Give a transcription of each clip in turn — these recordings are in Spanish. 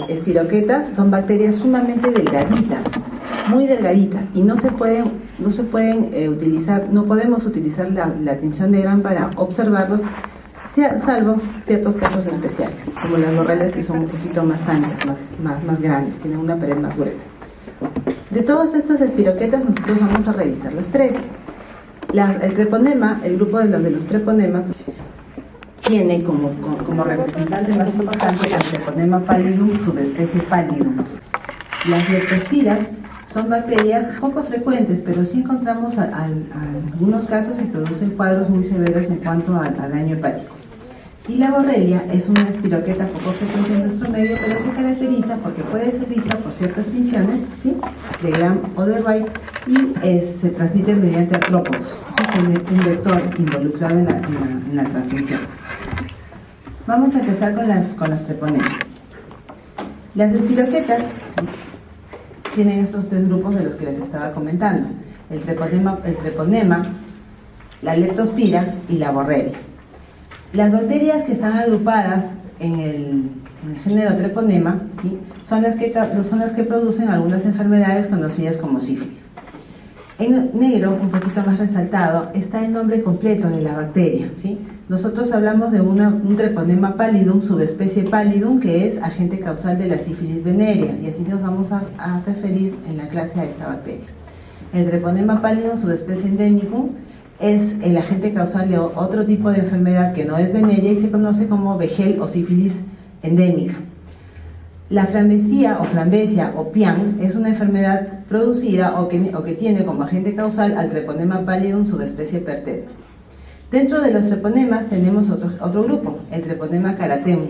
espiroquetas son bacterias sumamente delgaditas, muy delgaditas, y no se pueden utilizar, no podemos utilizar la tinción de Gram para observarlos, salvo ciertos casos especiales, como las borrelias, que son un poquito más anchas, más grandes, tienen una pared más gruesa. De todas estas espiroquetas nosotros vamos a revisar las tres. El treponema, el grupo de los treponemas, tiene como representante más importante al Treponema pallidum, subespecie pallidum. Las leptospiras son bacterias poco frecuentes, pero sí encontramos algunos casos y producen cuadros muy severos en cuanto a daño hepático. Y la borrelia es una espiroqueta poco frecuente en nuestro medio, pero se caracteriza porque puede ser vista por ciertas tinciones, ¿sí?, de Gram o de Wright, y se transmite mediante artrópodos, ¿sí?, tiene un vector involucrado en la transmisión. Vamos a empezar con los treponemas. Las espiroquetas, ¿sí?, tienen estos tres grupos de los que les estaba comentando: el treponema, la leptospira y la borrelia. Las bacterias que están agrupadas en el género treponema, ¿sí?, son las que producen algunas enfermedades conocidas como sífilis. En negro, un poquito más resaltado, está el nombre completo de la bacteria, ¿sí? Nosotros hablamos de un Treponema pallidum, subespecie pallidum, que es agente causal de la sífilis venérea, y así nos vamos a referir en la clase a esta bacteria. El Treponema pallidum, subespecie endemicum, es el agente causal de otro tipo de enfermedad que no es venérea y se conoce como vejel o sífilis endémica. La flambesia o PIAN es una enfermedad producida o que tiene como agente causal al Treponema pallidum, subespecie perpetua. Dentro de los treponemas tenemos otro grupo, el Treponema carateum,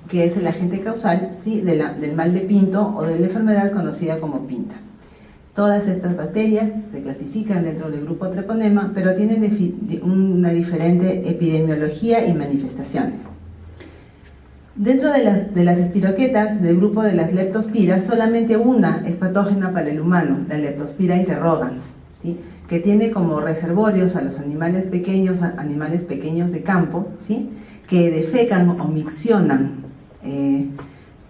que es el agente causal, ¿sí?, del mal de Pinto o de la enfermedad conocida como pinta. Todas estas bacterias se clasifican dentro del grupo treponema, pero tienen una diferente epidemiología y manifestaciones. Dentro de las espiroquetas del grupo de las leptospiras, solamente una es patógena para el humano, la Leptospira interrogans, ¿sí?, que tiene como reservorios a los animales pequeños de campo, ¿sí?, que defecan o miccionan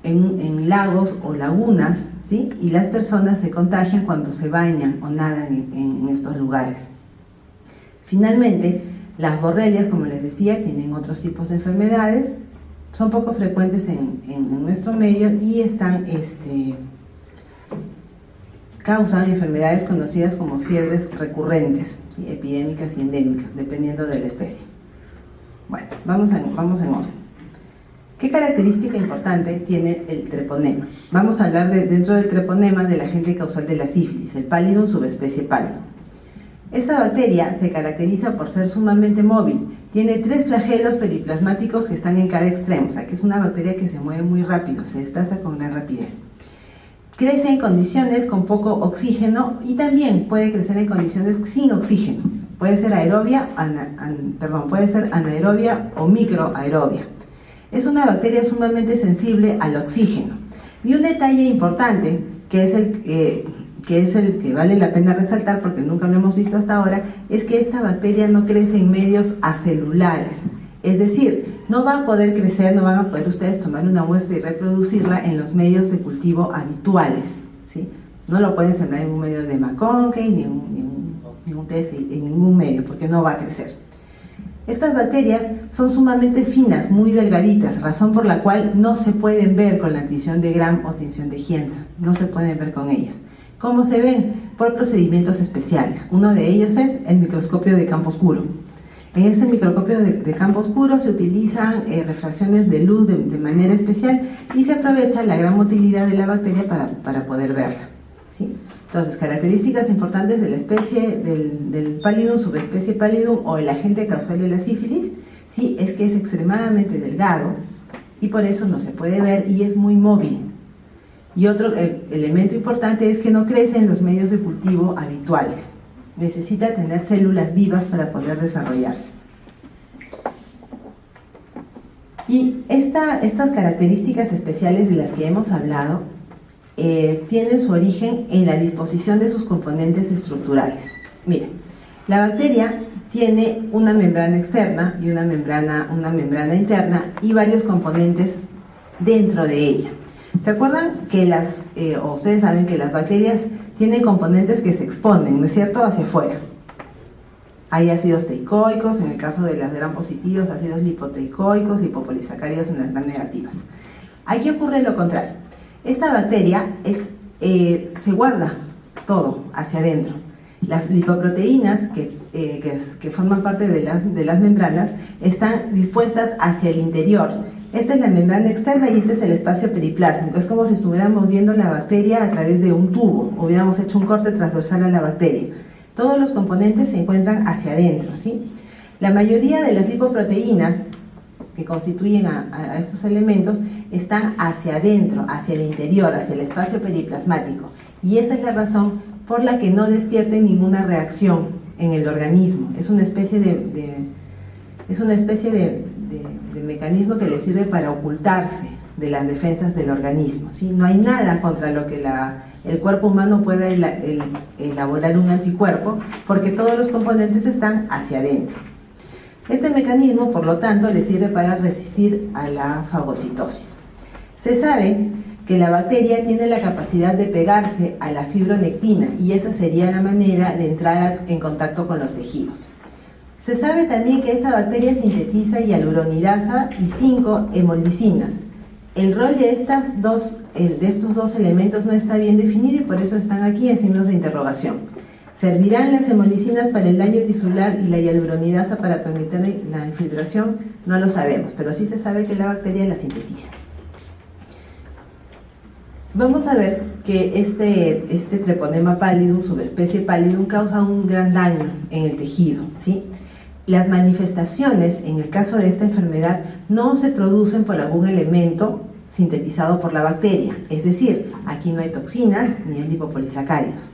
en lagos o lagunas, ¿sí?, y las personas se contagian cuando se bañan o nadan en estos lugares. Finalmente, las borrelias, como les decía, tienen otros tipos de enfermedades, son poco frecuentes en nuestro medio y causan enfermedades conocidas como fiebres recurrentes, ¿sí?, epidémicas y endémicas, dependiendo de la especie. Bueno, vamos en orden. ¿Qué característica importante tiene el treponema? Vamos a hablar dentro del treponema del agente causal de la sífilis, el pallidum, subespecie pallidum. Esta bacteria se caracteriza por ser sumamente móvil. Tiene 3 flagelos periplasmáticos que están en cada extremo, o sea que es una bacteria que se mueve muy rápido, se desplaza con gran rapidez. Crece en condiciones con poco oxígeno y también puede crecer en condiciones sin oxígeno. Puede ser anaerobia o microaerobia. Es una bacteria sumamente sensible al oxígeno. Y un detalle importante, que es el que vale la pena resaltar porque nunca lo hemos visto hasta ahora, es que esta bacteria no crece en medios acelulares. Es decir, no va a poder crecer, no van a poder ustedes tomar una muestra y reproducirla en los medios de cultivo habituales, ¿sí? No lo pueden sembrar en un medio de McConkey, ni un test, en ningún medio, porque no va a crecer. Estas bacterias son sumamente finas, muy delgaditas, razón por la cual no se pueden ver con la tinción de Gram o tinción de Gienza, no se pueden ver con ellas. ¿Cómo se ven? Por procedimientos especiales. Uno de ellos es el microscopio de campo oscuro. En este microscopio de campo oscuro se utilizan refracciones de luz de manera especial y se aprovecha la gran motilidad de la bacteria para poder verla, ¿sí? Entonces, características importantes de la especie del pallidum, subespecie pallidum o el agente causal de la sífilis, ¿sí?, es que es extremadamente delgado y por eso no se puede ver y es muy móvil. Y otro elemento importante es que no crece en los medios de cultivo habituales. Necesita tener células vivas para poder desarrollarse. Y estas características especiales de las que hemos hablado tienen su origen en la disposición de sus componentes estructurales. Miren, la bacteria tiene una membrana externa y una membrana interna y varios componentes dentro de ella. ¿Se acuerdan que o ustedes saben que las bacterias tienen componentes que se exponen, ¿no es cierto?, hacia afuera? Hay ácidos teicoicos, en el caso de las gram positivas, ácidos lipoteicoicos, lipopolisacáridos en las gram negativas. Aquí ocurre lo contrario. Esta bacteria se guarda todo hacia adentro. Las lipoproteínas que forman parte de las membranas están dispuestas hacia el interior. Esta es la membrana externa y este es el espacio periplásmico. Es como si estuviéramos viendo la bacteria a través de un tubo, hubiéramos hecho un corte transversal a la bacteria. Todos los componentes se encuentran hacia adentro, ¿sí? La mayoría de las lipoproteínas que constituyen a estos elementos están hacia adentro, hacia el interior, hacia el espacio periplasmático. Y esa es la razón por la que no despierten ninguna reacción en el organismo. Es una especie de mecanismo que le sirve para ocultarse de las defensas del organismo, ¿sí? No hay nada contra lo que el cuerpo humano pueda elaborar un anticuerpo, porque todos los componentes están hacia adentro. Este mecanismo, por lo tanto, le sirve para resistir a la fagocitosis. Se sabe que la bacteria tiene la capacidad de pegarse a la fibronectina y esa sería la manera de entrar en contacto con los tejidos. Se sabe también que esta bacteria sintetiza hialuronidasa y 5 hemolicinas. El rol de estos dos elementos no está bien definido y por eso están aquí en signos de interrogación. ¿Servirán las hemolicinas para el daño tisular y la hialuronidasa para permitir la infiltración? No lo sabemos, pero sí se sabe que la bacteria la sintetiza. Vamos a ver que este Treponema pallidum, subespecie pallidum, causa un gran daño en el tejido, ¿sí? Las manifestaciones, en el caso de esta enfermedad, no se producen por algún elemento sintetizado por la bacteria, es decir, aquí no hay toxinas ni hay lipopolisacáridos.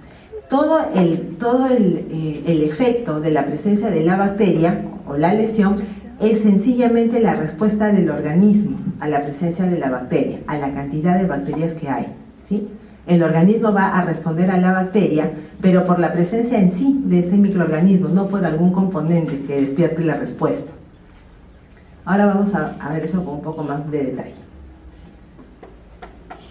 Todo el efecto de la presencia de la bacteria o la lesión es sencillamente la respuesta del organismo a la presencia de la bacteria, a la cantidad de bacterias que hay, ¿sí? El organismo va a responder a la bacteria, pero por la presencia en sí de este microorganismo, no por algún componente que despierte la respuesta. Ahora vamos a ver eso con un poco más de detalle.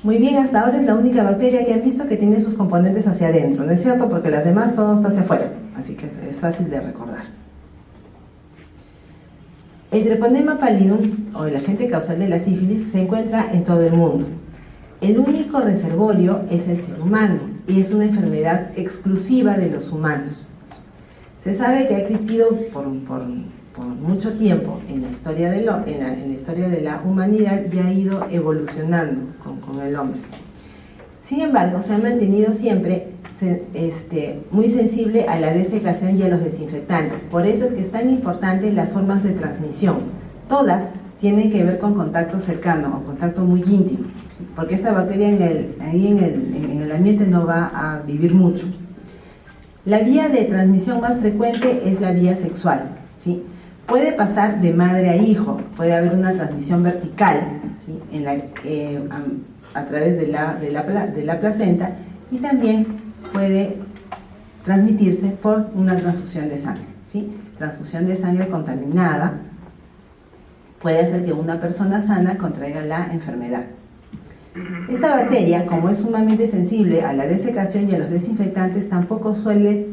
Muy bien, hasta ahora es la única bacteria que han visto que tiene sus componentes hacia adentro, ¿no es cierto? Porque las demás todo está hacia afuera, así que es fácil de recordar. El Treponema pallidum, o el agente causal de la sífilis, se encuentra en todo el mundo. El único reservorio es el ser humano y es una enfermedad exclusiva de los humanos. Se sabe que ha existido por mucho tiempo en la historia de la humanidad y ha ido evolucionando con el hombre. Sin embargo, se ha mantenido siempre muy sensible a la desecación y a los desinfectantes. Por eso es que es tan importante las formas de transmisión. Todas tienen que ver con contacto cercano o contacto muy íntimo, ¿sí? Porque esta bacteria en el ambiente no va a vivir mucho. La vía de transmisión más frecuente es la vía sexual, ¿sí? Puede pasar de madre a hijo, puede haber una transmisión vertical, ¿sí? A través de la placenta, y también puede transmitirse por una transfusión de sangre, ¿sí? Transfusión de sangre contaminada puede hacer que una persona sana contraiga la enfermedad. Esta bacteria, como es sumamente sensible a la desecación y a los desinfectantes, tampoco suele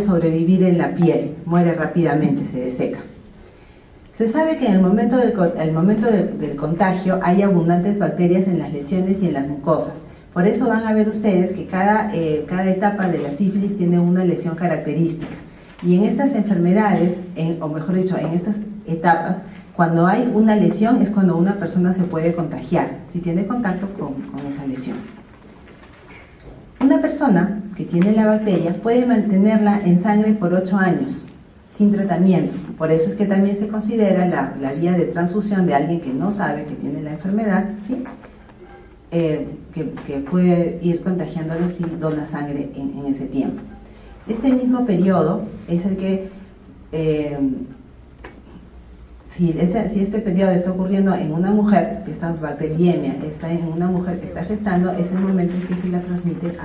sobrevivir en la piel, muere rápidamente, se deseca. Se sabe que en el momento del contagio hay abundantes bacterias en las lesiones y en las mucosas. Por eso van a ver ustedes que cada etapa de la sífilis tiene una lesión característica. Y en estas enfermedades, o mejor dicho, en estas etapas, cuando hay una lesión es cuando una persona se puede contagiar, si tiene contacto con esa lesión. Una persona que tiene la bacteria puede mantenerla en sangre por 8 años, sin tratamiento. Por eso es que también se considera la vía de transfusión de alguien que no sabe que tiene la enfermedad, ¿sí? Que puede ir contagiándole si dona sangre en ese tiempo. Este mismo periodo es el que, si este periodo está ocurriendo en una mujer, si esta bacteriemia está en una mujer que está gestando, es el momento en que se la transmite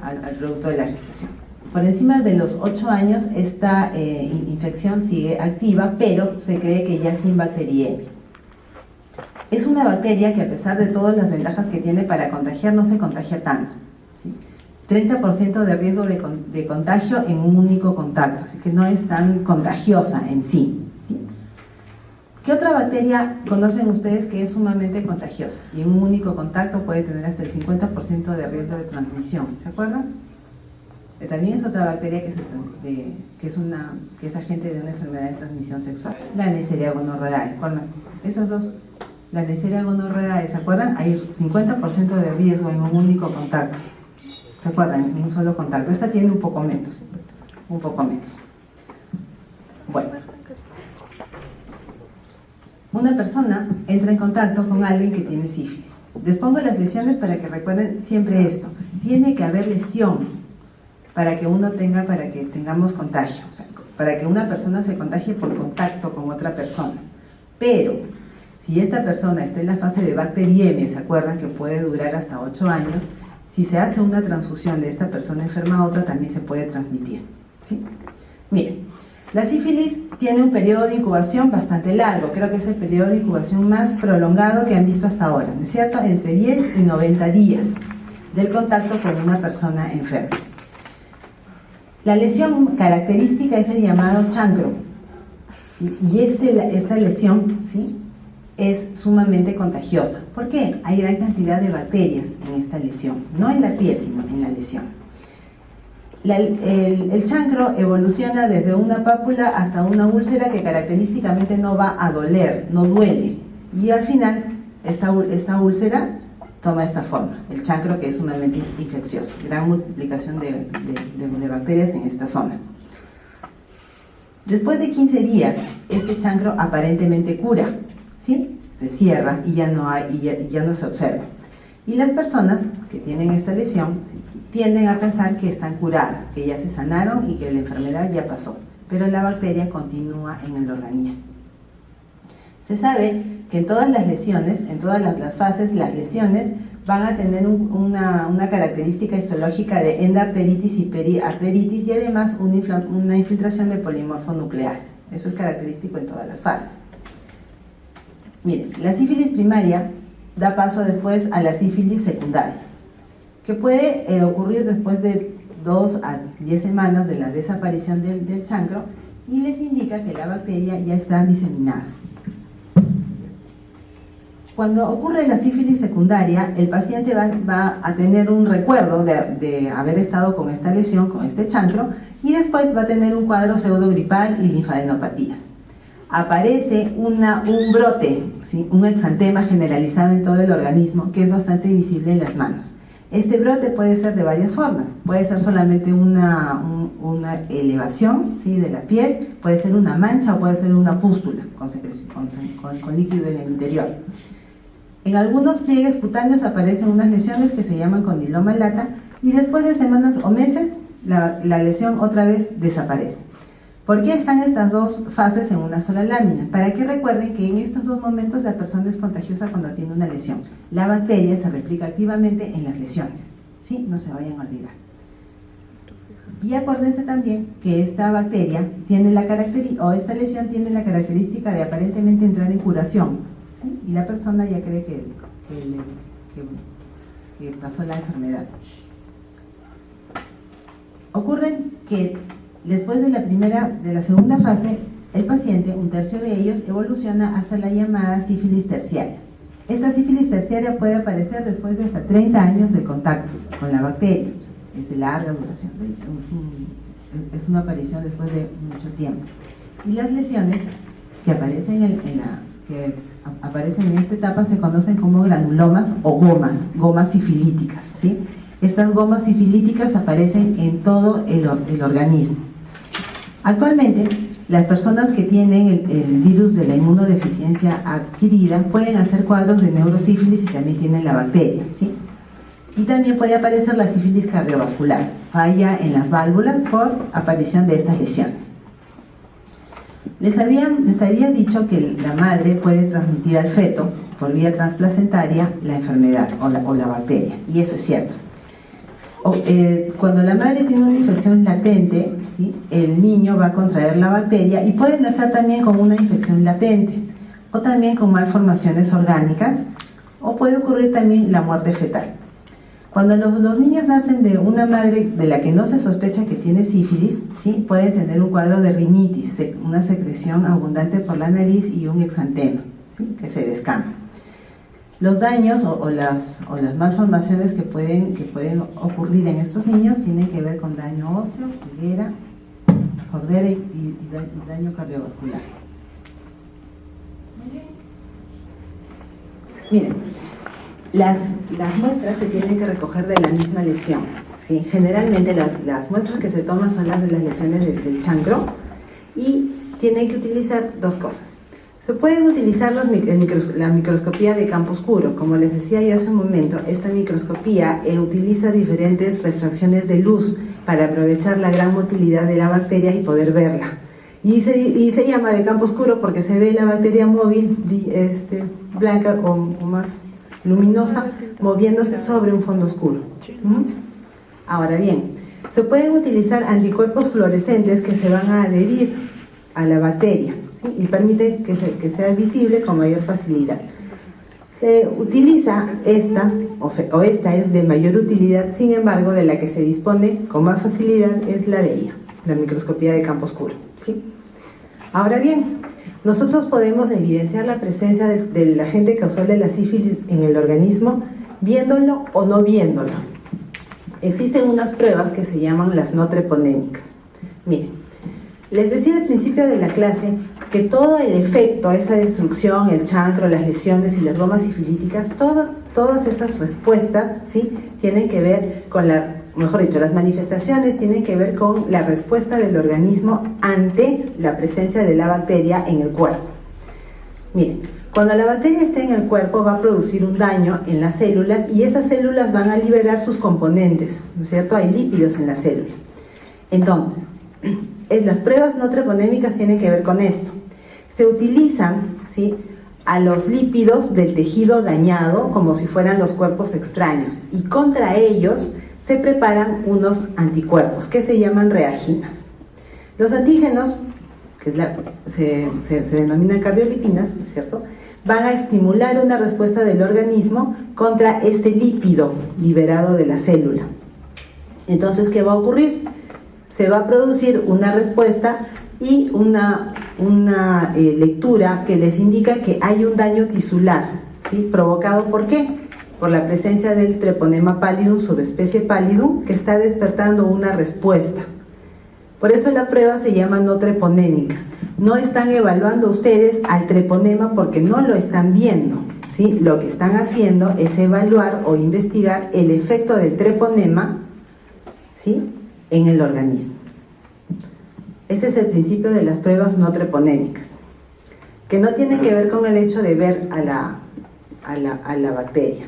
al producto de la gestación. Por encima de los 8 años esta infección sigue activa, pero se cree que ya sin bacteriemia. es una bacteria que, a pesar de todas las ventajas que tiene para contagiar, no se contagia tanto, ¿sí? 30% de riesgo de contagio en un único contacto, así que no es tan contagiosa en sí, ¿sí? ¿Qué otra bacteria conocen ustedes que es sumamente contagiosa y en un único contacto puede tener hasta el 50% de riesgo de transmisión? ¿Se acuerdan? También es otra bacteria que es agente de una enfermedad de transmisión sexual. La Neisseria gonorrhoeae. ¿Cuál más? Esas dos. La Neisseria gonorrhoeae, ¿se acuerdan? Hay 50% de riesgo en un único contacto. ¿Se acuerdan? En un solo contacto. Esta tiene un poco menos. Un poco menos. Bueno. Una persona entra en contacto con alguien que tiene sífilis. Les pongo las lesiones para que recuerden siempre esto. Tiene que haber lesión para que tengamos contagio, o sea, para que una persona se contagie por contacto con otra persona. Pero, si esta persona está en la fase de bacteriemia, ¿se acuerdan que puede durar hasta 8 años? Si se hace una transfusión de esta persona enferma a otra, también se puede transmitir, ¿sí? Miren, la sífilis tiene un periodo de incubación bastante largo, creo que es el periodo de incubación más prolongado que han visto hasta ahora, ¿no es cierto? Entre 10 y 90 días del contacto con una persona enferma. La lesión característica es el llamado chancro, y esta lesión, ¿sí?, es sumamente contagiosa. ¿Por qué? Hay gran cantidad de bacterias en esta lesión, no en la piel, sino en la lesión. El chancro evoluciona desde una pápula hasta una úlcera que característicamente no va a doler, no duele, y al final esta úlcera toma esta forma, el chancro, que es sumamente infeccioso, gran multiplicación de bacterias en esta zona. Después de 15 días, este chancro aparentemente cura, ¿sí? Se cierra y ya no se observa. Y las personas que tienen esta lesión, ¿sí?, tienden a pensar que están curadas, que ya se sanaron y que la enfermedad ya pasó, pero la bacteria continúa en el organismo. Se sabe que en todas las lesiones, en todas las fases, las lesiones van a tener una característica histológica de endarteritis y periarteritis, y además una infiltración de polimorfos nucleares. Eso es característico en todas las fases. Miren, la sífilis primaria da paso después a la sífilis secundaria, que puede ocurrir después de 2 a 10 semanas de la desaparición del chancro, y les indica que la bacteria ya está diseminada. Cuando ocurre la sífilis secundaria, el paciente va a tener un recuerdo de haber estado con esta lesión, con este chancro, y después va a tener un cuadro pseudogripal y linfadenopatías. Aparece un brote, ¿sí?, un exantema generalizado en todo el organismo, que es bastante visible en las manos. Este brote puede ser de varias formas. Puede ser solamente una elevación, ¿sí?, de la piel, puede ser una mancha o puede ser una pústula con líquido en el interior. En algunos pliegues cutáneos aparecen unas lesiones que se llaman condiloma lata, y después de semanas o meses la lesión otra vez desaparece. ¿Por qué están estas dos fases en una sola lámina? Para que recuerden que en estos dos momentos la persona es contagiosa cuando tiene una lesión. La bacteria se replica activamente en las lesiones, ¿sí? No se vayan a olvidar. Y acuérdense también que esta bacteria tiene esta lesión tiene la característica de aparentemente entrar en curación, ¿sí? Y la persona ya cree que pasó la enfermedad. Ocurre que después de la segunda fase, el paciente, un tercio de ellos, evoluciona hasta la llamada sífilis terciaria. Esta sífilis terciaria puede aparecer después de hasta 30 años de contacto con la bacteria. Es de larga duración, es una aparición después de mucho tiempo. Y las lesiones que aparecen en esta etapa se conocen como granulomas o gomas sifilíticas, ¿sí? Estas gomas sifilíticas aparecen en todo el organismo. Actualmente, las personas que tienen el virus de la inmunodeficiencia adquirida pueden hacer cuadros de neurosífilis y también tienen la bacteria, ¿sí? Y también puede aparecer la sífilis cardiovascular, falla en las válvulas por aparición de estas lesiones. Les había dicho que la madre puede transmitir al feto por vía transplacentaria la enfermedad o la bacteria, y eso es cierto. Cuando la madre tiene una infección latente, ¿sí?, el niño va a contraer la bacteria y puede nacer también con una infección latente. o también con malformaciones orgánicas, o puede ocurrir también la muerte fetal. Cuando los niños nacen de una madre de la que no se sospecha que tiene sífilis, ¿sí?, pueden tener un cuadro de rinitis, una secreción abundante por la nariz y un exantema, ¿sí?, que se descama. Los daños o las malformaciones que pueden ocurrir en estos niños tienen que ver con daño óseo, ceguera, sordera y daño cardiovascular. Muy bien. Miren, las muestras se tienen que recoger de la misma lesión, ¿sí? Generalmente las muestras que se toman son las de las lesiones del chancro y tienen que utilizar dos cosas. Se pueden utilizar la microscopía de campo oscuro. Como les decía yo hace un momento, esta microscopía utiliza diferentes refracciones de luz para aprovechar la gran motilidad de la bacteria y poder verla. Y se llama de campo oscuro porque se ve la bacteria móvil, blanca o más luminosa, moviéndose sobre un fondo oscuro. Ahora bien, se pueden utilizar anticuerpos fluorescentes que se van a adherir a la bacteria, ¿sí?, y permiten que sea visible con mayor facilidad. Se utiliza esta es de mayor utilidad, sin embargo, de la que se dispone con más facilidad es la de ella, la microscopía de campo oscuro, ¿sí? Ahora bien, nosotros podemos evidenciar la presencia del agente causal de la sífilis en el organismo viéndolo o no viéndolo. Existen unas pruebas que se llaman las no treponémicas. Miren, les decía al principio de la clase que todo el efecto, esa destrucción, el chancro, las lesiones y las gomas sifilíticas, todas esas respuestas, ¿sí?, tienen que ver con las manifestaciones tienen que ver con la respuesta del organismo ante la presencia de la bacteria en el cuerpo. Miren, cuando la bacteria esté en el cuerpo va a producir un daño en las células y esas células van a liberar sus componentes, ¿no es cierto? Hay lípidos en la célula. Entonces, las pruebas no treponémicas tienen que ver con esto. Se utilizan, ¿sí?, a los lípidos del tejido dañado como si fueran los cuerpos extraños y contra ellos se preparan unos anticuerpos que se llaman reaginas. Los antígenos, que se denominan cardiolipinas, ¿no es cierto?, van a estimular una respuesta del organismo contra este lípido liberado de la célula. Entonces, ¿qué va a ocurrir? Se va a producir una respuesta y una lectura que les indica que hay un daño tisular, ¿sí?, provocado ¿por qué? Por la presencia del Treponema pallidum, subespecie pallidum, que está despertando una respuesta. Por eso la prueba se llama no treponémica. No están evaluando ustedes al treponema porque no lo están viendo, ¿sí? Lo que están haciendo es evaluar o investigar el efecto del treponema, ¿sí?, en el organismo. Ese es el principio de las pruebas no treponémicas, que no tienen que ver con el hecho de ver a la bacteria.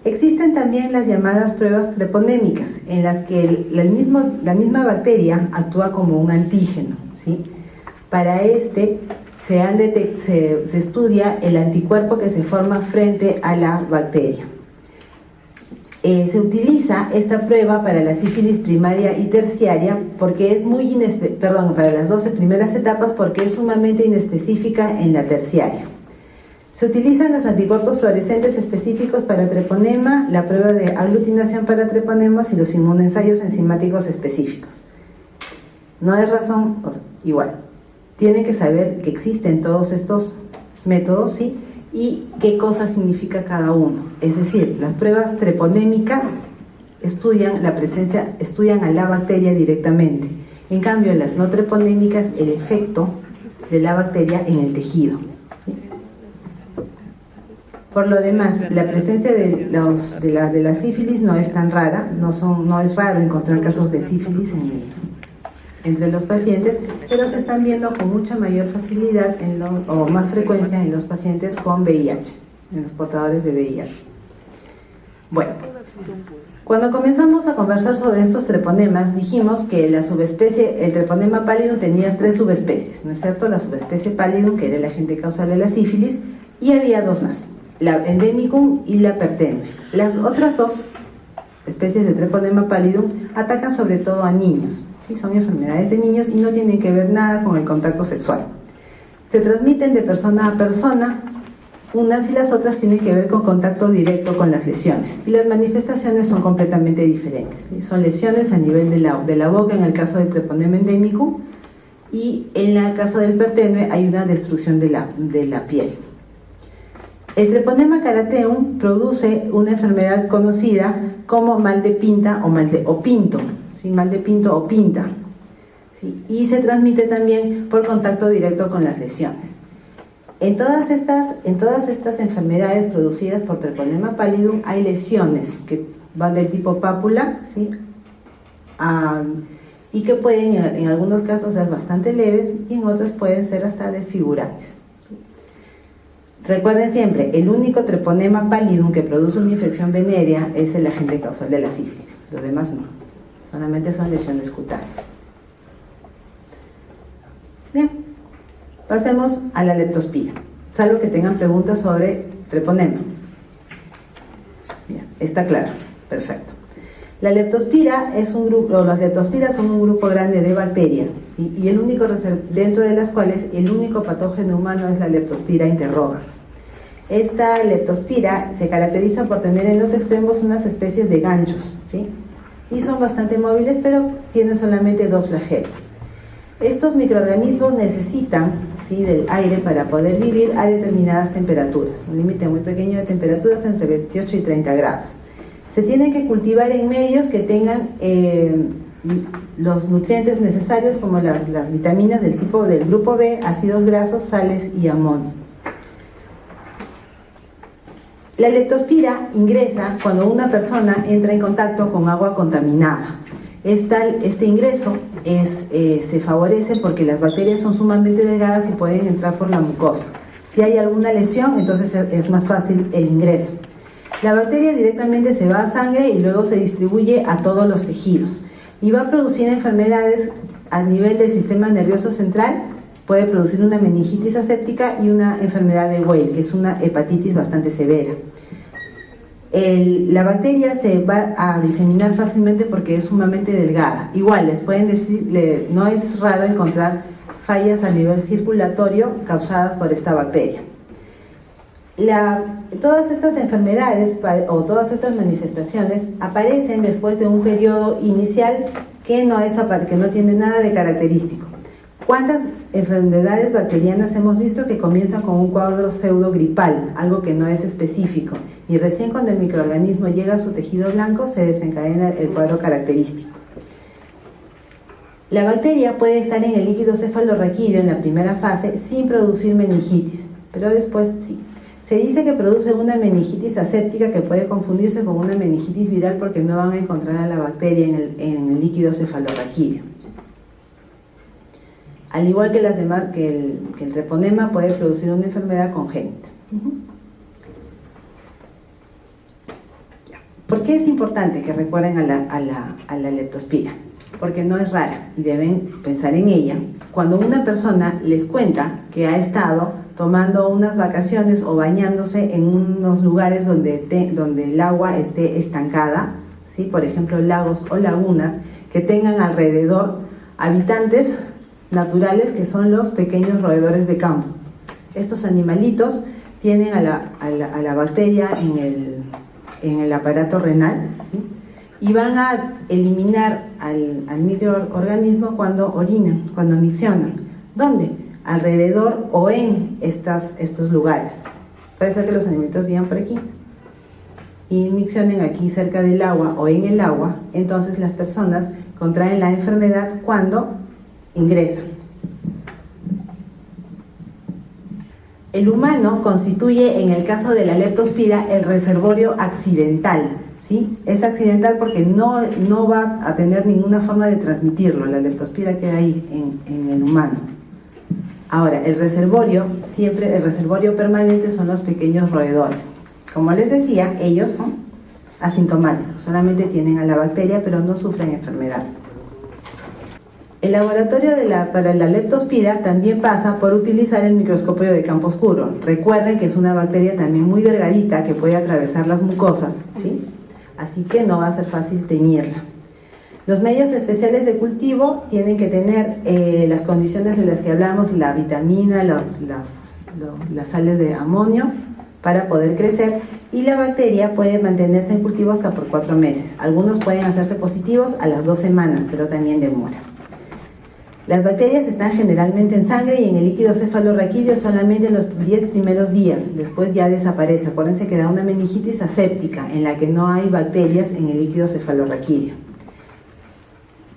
Existen también las llamadas pruebas treponémicas, en las que la misma bacteria actúa como un antígeno, ¿sí? Para se estudia el anticuerpo que se forma frente a la bacteria. Se utiliza esta prueba para la sífilis primaria y terciaria porque es para las 12 primeras etapas porque es sumamente inespecífica en la terciaria. Se utilizan los anticuerpos fluorescentes específicos para treponema, la prueba de aglutinación para treponemas y los inmunoensayos enzimáticos específicos. No hay razón, igual, tienen que saber que existen todos estos métodos, ¿sí?, y qué cosa significa cada uno. Es decir, las pruebas treponémicas estudian a la bacteria directamente. En cambio, las no treponémicas, el efecto de la bacteria en el tejido, ¿sí? Por lo demás, la presencia de la sífilis no es tan rara, no es raro encontrar casos de sífilis entre los pacientes, pero se están viendo con mucha mayor facilidad o más frecuencia en los pacientes con VIH, en los portadores de VIH. Bueno, cuando comenzamos a conversar sobre estos treponemas, dijimos que el treponema pallidum tenía 3 subespecies, ¿no es cierto? La subespecie pallidum, que era el agente causal de la sífilis, y había 2 más, la endemicum y la pertenue. Las otras 2 especies de treponema pallidum atacan sobre todo a niños, ¿sí? Son enfermedades de niños y no tienen que ver nada con el contacto sexual. Se transmiten de persona a persona, unas y las otras tienen que ver con contacto directo con las lesiones. Y las manifestaciones son completamente diferentes, ¿sí? Son lesiones a nivel de la boca en el caso del treponema endémico, y en el caso del pertenue hay una destrucción de la piel. El treponema carateum produce una enfermedad conocida como mal de pinta o pinto, ¿sí? Mal de pinto o pinta, ¿sí? Y se transmite también por contacto directo con las lesiones. En todas estas enfermedades producidas por treponema pallidum hay lesiones que van del tipo pápula, ¿sí? Y que pueden en algunos casos ser bastante leves y en otros pueden ser hasta desfigurantes, ¿sí? Recuerden siempre, el único treponema pallidum que produce una infección venérea es el agente causal de la sífilis, los demás no, solamente son lesiones cutáneas. Bien, pasemos a la leptospira, salvo que tengan preguntas sobre treponema. Bien, está claro, perfecto. La leptospira es un grupo, o las leptospiras son un grupo grande de bacterias, ¿sí? Y el único dentro de las cuales el único patógeno humano es la leptospira interrogans. Esta leptospira se caracteriza por tener en los extremos unas especies de ganchos, ¿sí? Y son bastante móviles, pero tienen solamente 2 flagelos. Estos microorganismos necesitan, ¿sí?, del aire para poder vivir a determinadas temperaturas, un límite muy pequeño de temperaturas entre 28 y 30 grados. Se tienen que cultivar en medios que tengan los nutrientes necesarios, como las vitaminas del grupo B, ácidos grasos, sales y amonio. La leptospira ingresa cuando una persona entra en contacto con agua contaminada. Este ingreso se favorece porque las bacterias son sumamente delgadas y pueden entrar por la mucosa. Si hay alguna lesión, entonces es más fácil el ingreso. La bacteria directamente se va a sangre y luego se distribuye a todos los tejidos y va a producir enfermedades a nivel del sistema nervioso central. Puede producir una meningitis aséptica y una enfermedad de Weil, que es una hepatitis bastante severa. La bacteria se va a diseminar fácilmente porque es sumamente delgada. Igual, les pueden decir, no es raro encontrar fallas a nivel circulatorio causadas por esta bacteria. Todas estas enfermedades o todas estas manifestaciones aparecen después de un periodo inicial que no tiene nada de característico. ¿Cuántas enfermedades bacterianas hemos visto que comienzan con un cuadro pseudogripal, algo que no es específico, y recién cuando el microorganismo llega a su tejido blanco se desencadena el cuadro característico? La bacteria puede estar en el líquido cefalorraquídeo en la primera fase sin producir meningitis, pero después sí. Se dice que produce una meningitis aséptica que puede confundirse con una meningitis viral porque no van a encontrar a la bacteria en el líquido cefalorraquídeo. Al igual que las demás, que el treponema puede producir una enfermedad congénita. ¿Por qué es importante que recuerden a la leptospira? Porque no es rara y deben pensar en ella cuando una persona les cuenta que ha estado tomando unas vacaciones o bañándose en unos lugares donde el agua esté estancada, ¿sí? Por ejemplo, lagos o lagunas que tengan alrededor habitantes naturales que son los pequeños roedores de campo. Estos animalitos tienen a la bacteria en el aparato renal, ¿sí? Y van a eliminar al microorganismo cuando orinan, cuando miccionan. ¿Dónde? Alrededor o en estos lugares. Puede ser que los animalitos vivan por aquí y miccionen aquí cerca del agua o en el agua. Entonces las personas contraen la enfermedad cuando ingresan. El humano constituye, en el caso de la leptospira, el reservorio accidental, ¿sí? Es accidental porque no va a tener ninguna forma de transmitirlo, la leptospira queda ahí en el humano. Ahora, el reservorio permanente son los pequeños roedores. Como les decía, ellos son asintomáticos, solamente tienen a la bacteria pero no sufren enfermedad. El laboratorio para la leptospira también pasa por utilizar el microscopio de campo oscuro. Recuerden que es una bacteria también muy delgadita que puede atravesar las mucosas, ¿sí? Así que no va a ser fácil teñirla. Los medios especiales de cultivo tienen que tener las condiciones de las que hablamos, la vitamina, las sales de amonio para poder crecer, y la bacteria puede mantenerse en cultivo hasta por 4 meses. Algunos pueden hacerse positivos a las 2 semanas, pero también demora. Las bacterias están generalmente en sangre y en el líquido cefalorraquídeo solamente en los 10 primeros días, después ya desaparece. Acuérdense que da una meningitis aséptica en la que no hay bacterias en el líquido cefalorraquídeo.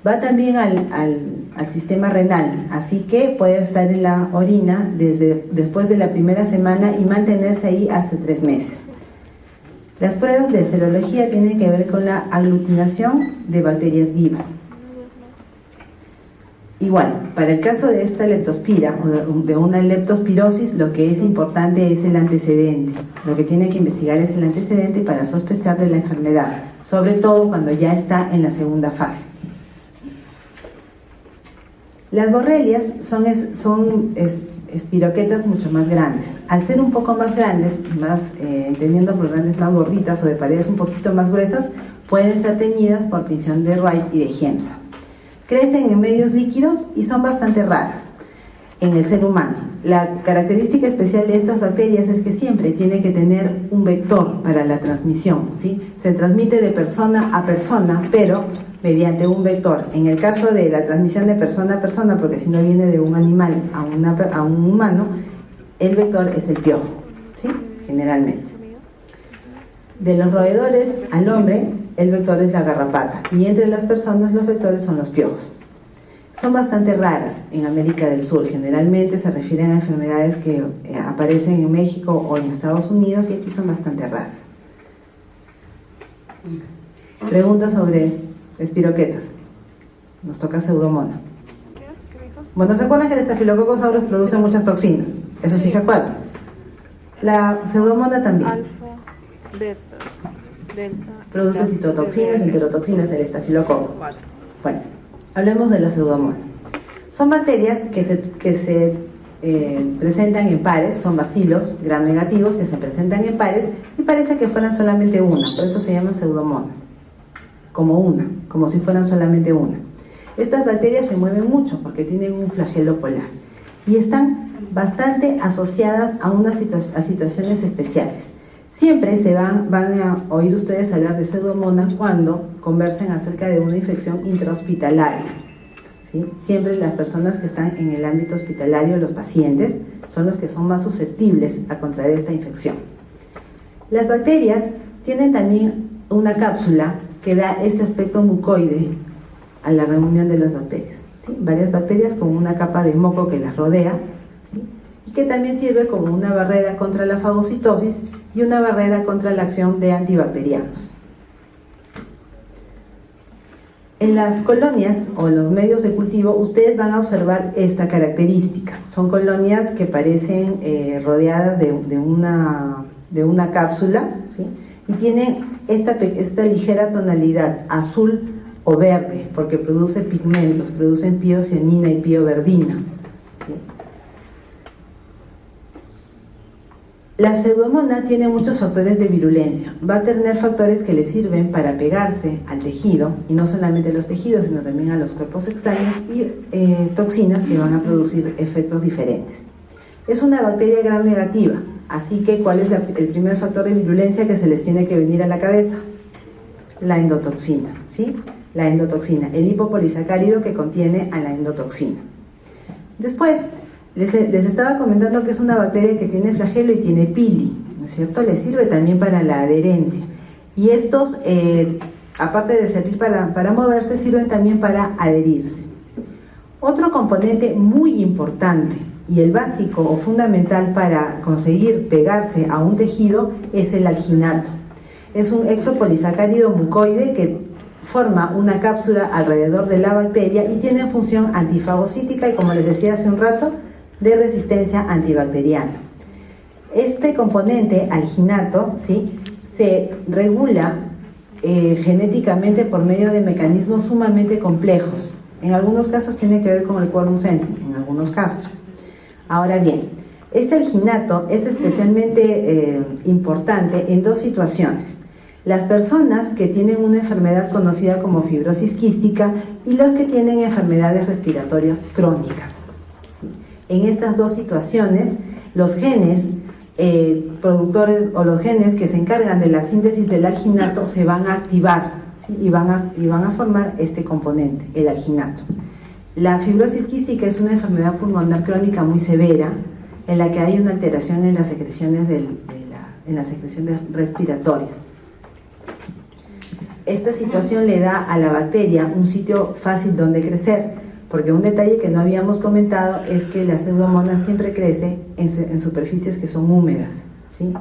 Va también al sistema renal, así que puede estar en la orina después de la primera semana y mantenerse ahí hasta 3 meses. Las pruebas de serología tienen que ver con la aglutinación de bacterias vivas. Igual, para el caso de esta leptospira o de una leptospirosis, lo que es importante es el antecedente. Lo que tiene que investigar es el antecedente para sospechar de la enfermedad, sobre todo cuando ya está en la segunda fase. Las borrelias son espiroquetas mucho más grandes. Al ser un poco más grandes, teniendo por grandes más gorditas o de paredes un poquito más gruesas, pueden ser teñidas por tinción de Wright y de Giemsa. Crecen en medios líquidos y son bastante raras en el ser humano. La característica especial de estas bacterias es que siempre tiene que tener un vector para la transmisión, ¿sí? Se transmite de persona a persona, pero mediante un vector. En el caso de la transmisión de persona a persona, porque si no viene de un animal a un humano, el vector es el piojo, ¿sí? Generalmente. De los roedores al hombre, el vector es la garrapata, y entre las personas los vectores son los piojos. Son bastante raras en América del Sur, generalmente se refieren a enfermedades que aparecen en México o en Estados Unidos, y aquí son bastante raras. Preguntas sobre espiroquetas. Nos toca Pseudomonas. Bueno, ¿se acuerdan que el Staphylococcus aureus produce muchas toxinas? Eso sí se acuerdan. La Pseudomonas también. Alfa, beta, delta. Produce citotoxinas, enterotoxinas del estafilococo. Bueno, hablemos de la Pseudomonas. Son bacterias que se presentan en pares, son bacilos gram negativos que se presentan en pares y parece que fueran solamente una, por eso se llaman Pseudomonas. Como si fueran solamente una. Estas bacterias se mueven mucho porque tienen un flagelo polar y están bastante asociadas a situaciones especiales. Siempre van a oír ustedes hablar de Pseudomonas cuando conversen acerca de una infección intrahospitalaria, ¿sí? Siempre las personas que están en el ámbito hospitalario, los pacientes, son los que son más susceptibles a contraer esta infección. Las bacterias tienen también una cápsula que da este aspecto mucoide a la reunión de las bacterias, ¿sí? Varias bacterias con una capa de moco que las rodea, ¿sí? Y que también sirve como una barrera contra la fagocitosis y una barrera contra la acción de antibacterianos. En las colonias o en los medios de cultivo ustedes van a observar esta característica. Son colonias que parecen rodeadas de una cápsula, ¿sí? Y tienen esta ligera tonalidad azul o verde, porque produce pigmentos, producen piocianina y pioverdina, ¿sí? La Pseudomonas tiene muchos factores de virulencia. Va a tener factores que le sirven para pegarse al tejido, y no solamente a los tejidos, sino también a los cuerpos extraños, y toxinas que van a producir efectos diferentes. Es una bacteria gram negativa, así que ¿cuál es el primer factor de virulencia que se les tiene que venir a la cabeza? La endotoxina, ¿sí? La endotoxina, el lipopolisacárido que contiene a la endotoxina. Después, les estaba comentando que es una bacteria que tiene flagelo y tiene pili, ¿no es cierto? Le sirve también para la adherencia. Y estos, aparte de servir para moverse, sirven también para adherirse. Otro componente muy importante y el básico o fundamental para conseguir pegarse a un tejido es el alginato. Es un exopolisacárido mucoide que forma una cápsula alrededor de la bacteria y tiene función antifagocítica y, como les decía hace un rato, de resistencia antibacteriana. Este componente alginato, ¿sí?, se regula genéticamente por medio de mecanismos sumamente complejos. En algunos casos tiene que ver con el quorum sensing, en algunos casos. Ahora bien, este alginato es especialmente importante en dos situaciones. las personas que tienen una enfermedad conocida como fibrosis quística y los que tienen enfermedades respiratorias crónicas. ¿Sí? En estas dos situaciones, los genes productores o los genes que se encargan de la síntesis del alginato se van a activar, ¿sí? y van a formar este componente, el alginato. La fibrosis quística es una enfermedad pulmonar crónica muy severa en la que hay una alteración en las secreciones, en las secreciones respiratorias. Esta situación le da a la bacteria un sitio fácil donde crecer, porque un detalle que no habíamos comentado es que la pseudomonas siempre crece en superficies que son húmedas, ¿sí?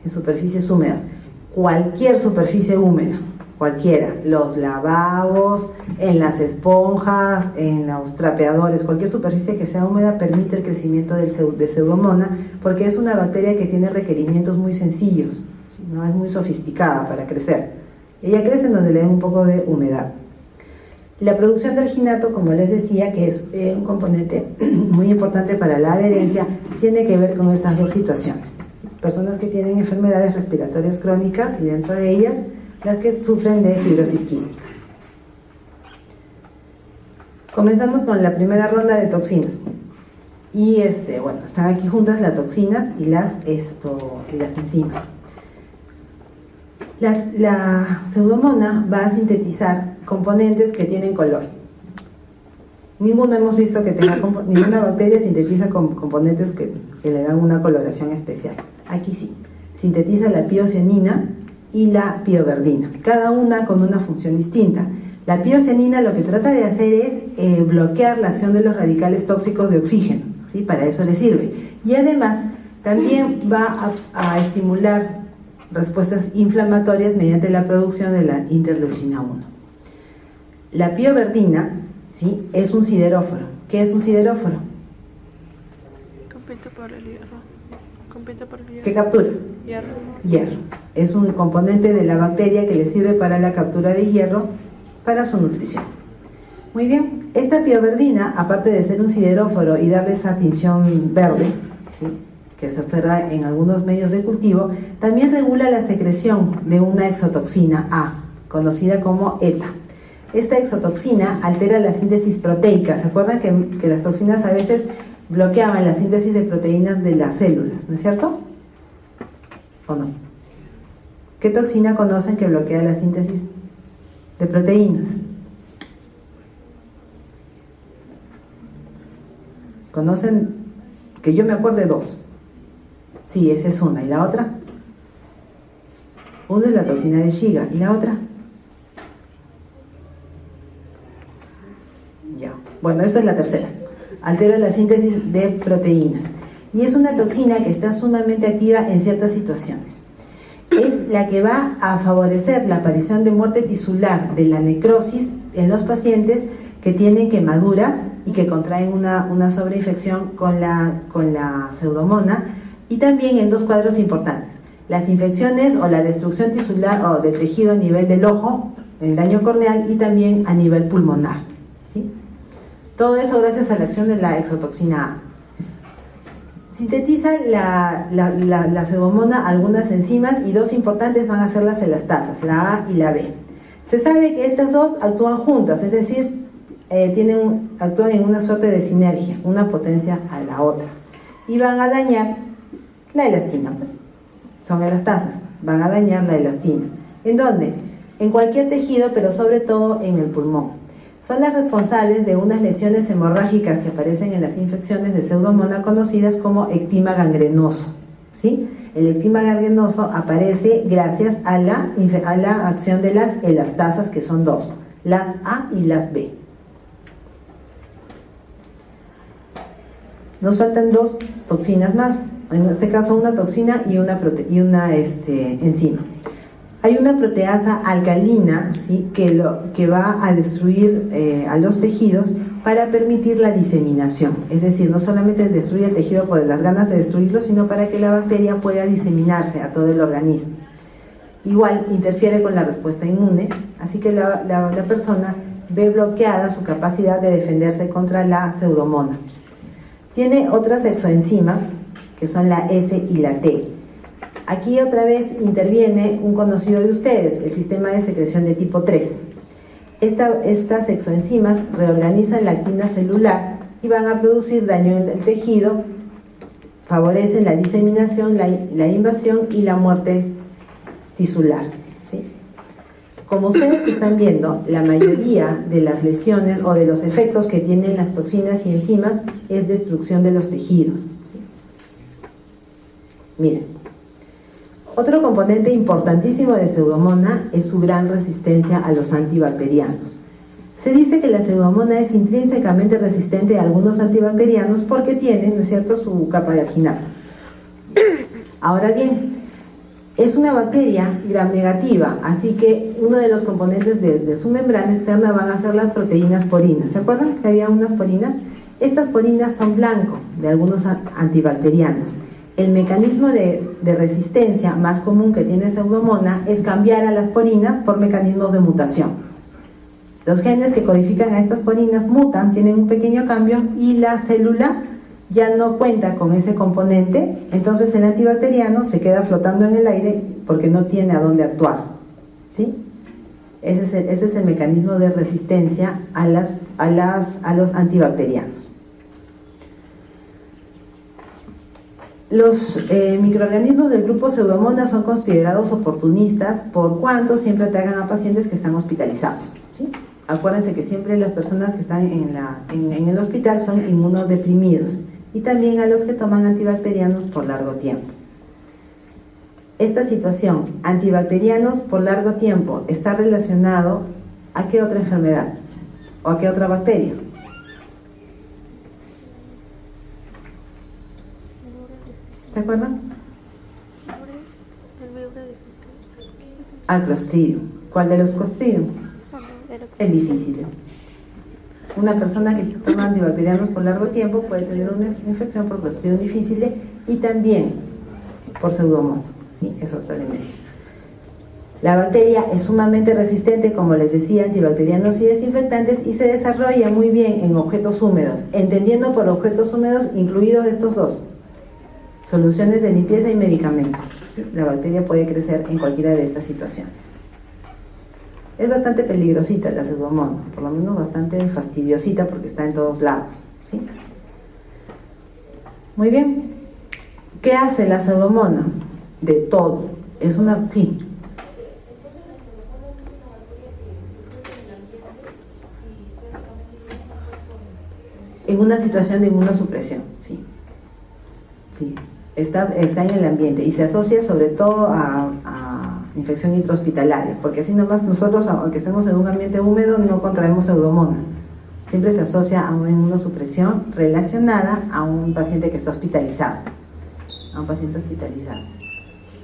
En superficies húmedas. Cualquier superficie húmeda, cualquiera, los lavabos, en las esponjas, en los trapeadores, cualquier superficie que sea húmeda permite el crecimiento de pseudomona, porque es una bacteria que tiene requerimientos muy sencillos, ¿sí? No es muy sofisticada para crecer. Ella crece en donde le den un poco de humedad. La producción de alginato, como les decía, que es un componente muy importante para la adherencia, tiene que ver con estas dos situaciones. Personas que tienen enfermedades respiratorias crónicas y dentro de ellas las que sufren de fibrosis quística. Comenzamos con la primera ronda de toxinas. Y bueno, están aquí juntas las toxinas y las enzimas. La pseudomona va a sintetizar componentes que tienen color. Ninguno hemos visto que tenga, ninguna bacteria sintetiza componentes que le dan una coloración especial. Aquí sí, sintetiza la piocianina y la pioverdina, cada una con una función distinta. La piocianina lo que trata de hacer es bloquear la acción de los radicales tóxicos de oxígeno, ¿sí? Para eso le sirve. Y además también va a estimular respuestas inflamatorias mediante la producción de la interleucina 1. La pioverdina, ¿sí? Es un sideróforo. ¿Qué es un sideróforo? Compite por el hierro. Compite por el hierro. ¿Qué captura? Hierro. Hierro. Es un componente de la bacteria que le sirve para la captura de hierro para su nutrición. Muy bien. Esta pioverdina, aparte de ser un sideróforo y darle esa tinción verde, ¿sí? Que se observa en algunos medios de cultivo, también regula la secreción de una exotoxina A, conocida como ETA. Esta exotoxina altera la síntesis proteica. ¿Se acuerdan que las toxinas a veces bloqueaban la síntesis de proteínas de las células, ¿no es cierto? ¿O no? ¿Qué toxina conocen que bloquea la síntesis de proteínas? ¿Conocen? Que yo me acuerde dos. Sí, esa es una. ¿Y la otra? Una es la toxina de Shiga. ¿Y la otra? Ya. Bueno, esta es la tercera. Altera la síntesis de proteínas. Y es una toxina que está sumamente activa en ciertas situaciones. Es la que va a favorecer la aparición de muerte tisular de la necrosis en los pacientes que tienen quemaduras y que contraen una sobreinfección con la pseudomona, y también en dos cuadros importantes: las infecciones o la destrucción tisular o del tejido a nivel del ojo, el daño corneal, y también a nivel pulmonar, ¿sí? Todo eso gracias a la acción de la exotoxina A. Sintetiza la pseudomona algunas enzimas, y dos importantes van a ser las elastasas, la A y la B. Se sabe que estas dos actúan juntas, es decir, actúan en una suerte de sinergia, una potencia a la otra, y van a dañar la elastina, pues. Son elastasas, van a dañar la elastina. ¿En dónde? En cualquier tejido, pero sobre todo en el pulmón. Son las responsables de unas lesiones hemorrágicas que aparecen en las infecciones de pseudomona conocidas como ectima gangrenoso, ¿sí? El ectima gangrenoso aparece gracias a la acción de las elastasas, que son dos, las A y las B. Nos faltan dos toxinas más, en este caso una toxina y una enzima. Hay una proteasa alcalina, ¿sí? que va a destruir a los tejidos para permitir la diseminación. Es decir, no solamente destruye el tejido por las ganas de destruirlo, sino para que la bacteria pueda diseminarse a todo el organismo. Igual interfiere con la respuesta inmune, así que la persona ve bloqueada su capacidad de defenderse contra la pseudomona. Tiene otras exoenzimas, que son la S y la T. Aquí otra vez interviene un conocido de ustedes, el sistema de secreción de tipo 3. Estas exoenzimas reorganizan la actina celular y van a producir daño en el tejido, favorecen la diseminación, la invasión y la muerte tisular, ¿sí? Como ustedes están viendo, la mayoría de las lesiones o de los efectos que tienen las toxinas y enzimas es destrucción de los tejidos, ¿sí? Miren, otro componente importantísimo de Pseudomonas es su gran resistencia a los antibacterianos. Se dice que la Pseudomonas es intrínsecamente resistente a algunos antibacterianos porque tiene, ¿no es cierto?, su capa de alginato. Ahora bien, es una bacteria gram negativa, así que uno de los componentes de su membrana externa van a ser las proteínas porinas. ¿Se acuerdan que había unas porinas? Estas porinas son blanco de algunos antibacterianos. El mecanismo de resistencia más común que tiene Pseudomonas es cambiar a las porinas por mecanismos de mutación. Los genes que codifican a estas porinas mutan, tienen un pequeño cambio y la célula ya no cuenta con ese componente, entonces el antibacteriano se queda flotando en el aire porque no tiene a dónde actuar, ¿sí? Ese es el mecanismo de resistencia a los antibacterianos. Los microorganismos del grupo Pseudomonas son considerados oportunistas por cuanto siempre atacan a pacientes que están hospitalizados, ¿sí? Acuérdense que siempre las personas que están en el hospital son inmunodeprimidos y también a los que toman antibacterianos por largo tiempo. Esta situación, antibacterianos por largo tiempo, está relacionado ¿a qué otra enfermedad? ¿O a qué otra bacteria? ¿Se acuerdan? Al Clostridium. ¿Cuál de los Clostridium? El difícil. Una persona que toma antibacterianos por largo tiempo puede tener una infección por Clostridium difficile y también por Pseudomonas, ¿sí? Es otro elemento. La bacteria es sumamente resistente, como les decía, a antibacterianos y desinfectantes y se desarrolla muy bien en objetos húmedos, entendiendo por objetos húmedos incluidos estos dos: soluciones de limpieza y medicamentos, ¿sí? La bacteria puede crecer en cualquiera de estas situaciones. Es bastante peligrosita la Pseudomonas, por lo menos bastante fastidiosita porque está en todos lados, ¿sí? Muy bien. ¿Qué hace la Pseudomonas? De todo. Es una... sí. En una situación de inmunosupresión, sí. Sí. Está en el ambiente y se asocia sobre todo a infección intrahospitalaria, porque así nomás nosotros, aunque estemos en un ambiente húmedo, no contraemos Pseudomonas. Siempre se asocia a una inmunosupresión relacionada a un paciente que está hospitalizado. A un paciente hospitalizado.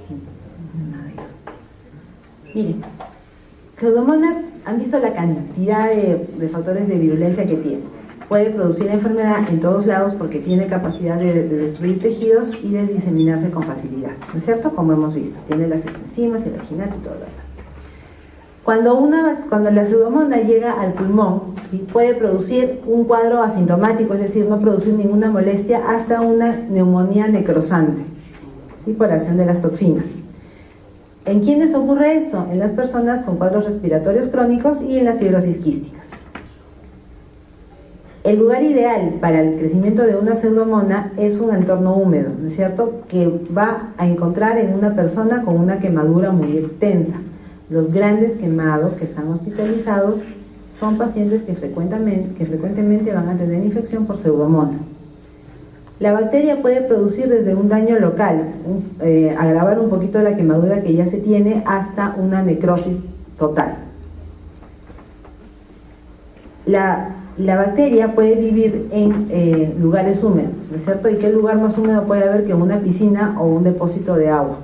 Sí. Miren, Pseudomonas, han visto la cantidad de factores de virulencia que tiene. Puede producir enfermedad en todos lados porque tiene capacidad de destruir tejidos y de diseminarse con facilidad, ¿no es cierto? Como hemos visto, tiene las enzimas, el alginato y todo lo demás. Cuando la Pseudomonas llega al pulmón, ¿sí?, puede producir un cuadro asintomático, es decir, no producir ninguna molestia, hasta una neumonía necrosante, ¿sí?, por acción de las toxinas. ¿En quiénes ocurre esto? En las personas con cuadros respiratorios crónicos y en las fibrosis quísticas. El lugar ideal para el crecimiento de una Pseudomonas es un entorno húmedo, ¿no es cierto?, que va a encontrar en una persona con una quemadura muy extensa. Los grandes quemados que están hospitalizados son pacientes que frecuentemente van a tener infección por Pseudomonas. La bacteria puede producir desde un daño local, agravar un poquito la quemadura que ya se tiene, hasta una necrosis total. La bacteria puede vivir en lugares húmedos, ¿no es cierto? ¿Y qué lugar más húmedo puede haber que una piscina o un depósito de agua?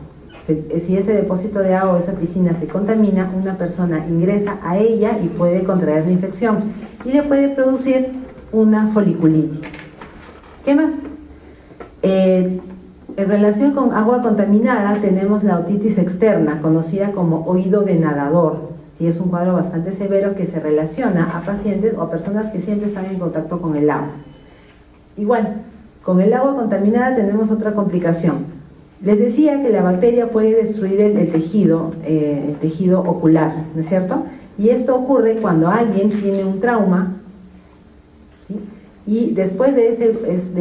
Si ese depósito de agua o esa piscina se contamina, una persona ingresa a ella y puede contraer la infección y le puede producir una foliculitis. ¿Qué más? En relación con agua contaminada tenemos la otitis externa, conocida como oído de nadador. Sí, es un cuadro bastante severo que se relaciona a pacientes o a personas que siempre están en contacto con el agua. Igual, con el agua contaminada tenemos otra complicación. Les decía que la bacteria puede destruir el tejido ocular, ¿no es cierto? Y esto ocurre cuando alguien tiene un trauma, ¿sí? Y después de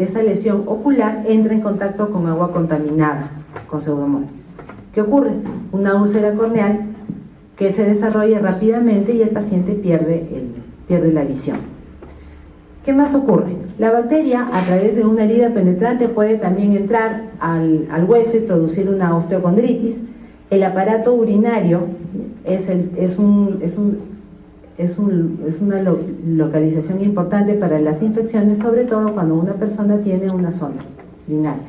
esa lesión ocular entra en contacto con agua contaminada, con Pseudomonas. ¿Qué ocurre? Una úlcera corneal que se desarrolla rápidamente y el paciente pierde la visión. ¿Qué más ocurre? La bacteria, a través de una herida penetrante, puede también entrar al hueso y producir una osteocondritis. El aparato urinario, ¿sí? es una localización importante para las infecciones, sobre todo cuando una persona tiene una sonda urinaria.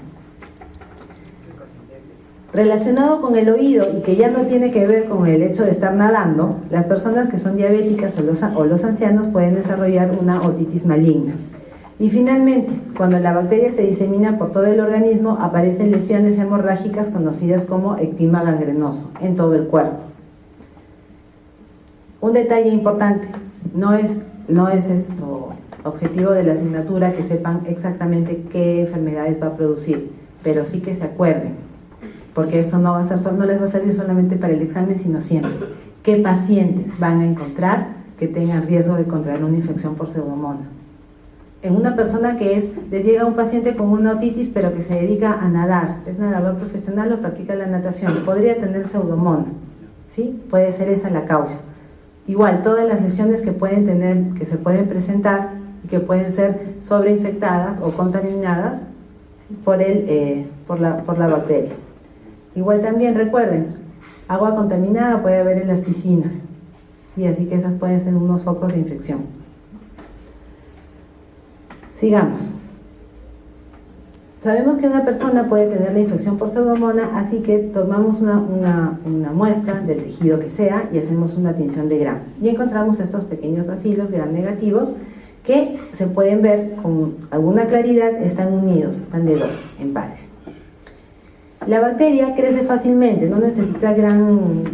Relacionado con el oído, y que ya no tiene que ver con el hecho de estar nadando, las personas que son diabéticas o los ancianos pueden desarrollar una otitis maligna. Y finalmente, cuando la bacteria se disemina por todo el organismo, aparecen lesiones hemorrágicas conocidas como ectema gangrenoso en todo el cuerpo. Un detalle importante, no es objetivo de la asignatura que sepan exactamente qué enfermedades va a producir, pero sí que se acuerden, porque esto no les va a servir solamente para el examen, sino siempre. ¿Qué pacientes van a encontrar que tengan riesgo de contraer una infección por Pseudomonas? En una persona les llega un paciente con una otitis, pero que se dedica a nadar, es nadador profesional o practica la natación, podría tener Pseudomonas, ¿sí? Puede ser esa la causa. Igual, todas las lesiones que se pueden presentar y que pueden ser sobreinfectadas o contaminadas, ¿sí? por la bacteria. Igual también recuerden, agua contaminada puede haber en las piscinas, ¿sí? Así que esas pueden ser unos focos de infección. Sigamos. Sabemos que una persona puede tener la infección por Pseudomonas, así que tomamos una muestra del tejido que sea y hacemos una tinción de Gram. Y encontramos estos pequeños bacilos Gram negativos que se pueden ver con alguna claridad, están unidos, están de dos, en pares. La bacteria crece fácilmente, no necesita grandes